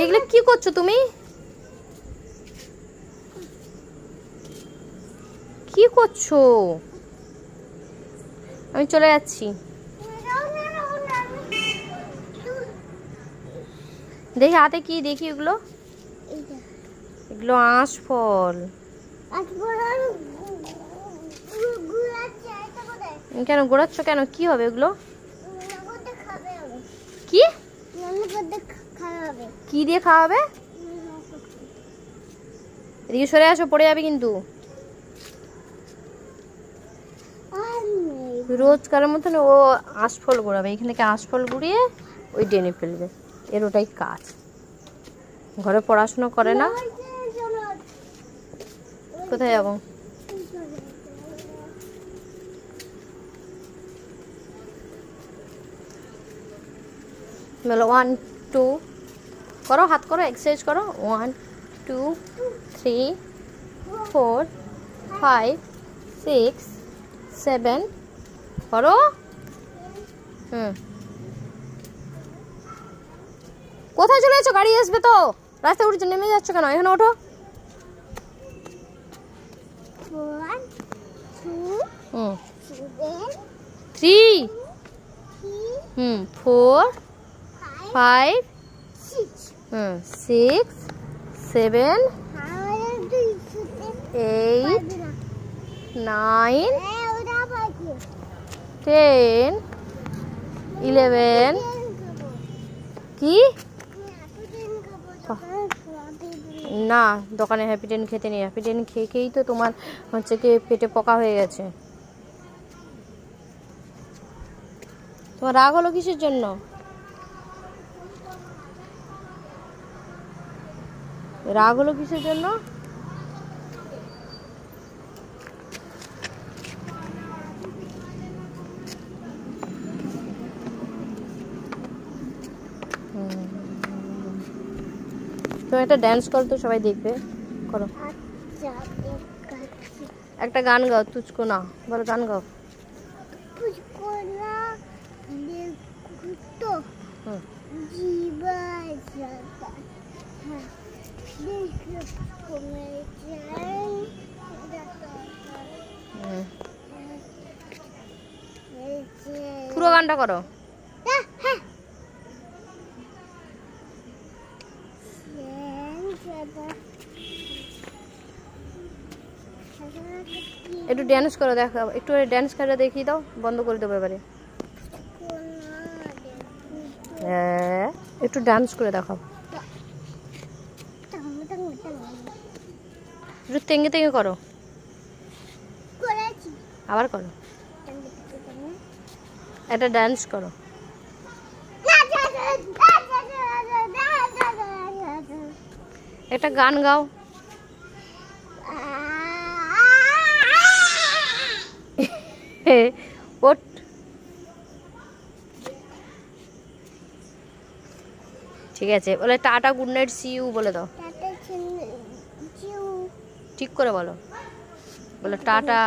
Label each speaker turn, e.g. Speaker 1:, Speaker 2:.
Speaker 1: এগুলো কি করছো তুমি? কি করছো? আমি চলে যাচ্ছি। দেখি হাতে কি দেখি এগুলো। এগুলো আঁশফল। কেন ঘোরাচ্ছ কেন? কি হবে এগুলো? কি কি দিয়ে খাওয়াবে? এদিকে সরে আসো, পড়ে যাবে কিন্তু। রোজকারের মতন ও আঁশফল গুড়াবে। এখান থেকে আঁশফল গুড়িয়ে ওই ডেনে ফেলবে। এর ওটাই কাজ। ঘরে পড়াশোনা করে না। কোথায় যাবো? বলো 1 2 করো, হাত করো, এক্সারসাইজ করো। 1 2 3 4 5 6 7 করো। কোথায় চলে যাচ্ছ? গাড়ি আসবে তো। রাস্তায় উঠে নেমে যাচ্ছ কেন? এখানে ওঠো। 3 4 5 6 7 8 9 10 11 কি না, দোকানে হ্যাপি ডেন খেতে নেই। হ্যাপি ডেন খেয়ে খেয়েই তো তোমার হচ্ছে কি পেটে পোকা হয়ে গেছে। তোমার রাগ হলো কিসের জন্য? রাগ হলো কিসের জন্য? তুমি একটা ড্যান্স করো তো, সবাই দেখবে। করো, একটা গান গাও। তুচকো না বলো, গান গাও। পুরো গানটা করো। একটু ড্যান্স করে দেখাও, একটু ড্যান্স করে দেখিয়ে দাও। বন্ধ করে দেবো এবারে। হ্যাঁ, একটু ডান্স করে দেখাও। একটু তেঙ্গে তেঙ্গে করো। আবার করো, একটা ডান্স করো। একটা গান গাও। ওট ঠিক আছে, বলে tata, good night, see you বলে দাও। ঠিক করে বলো। বলো টাটা।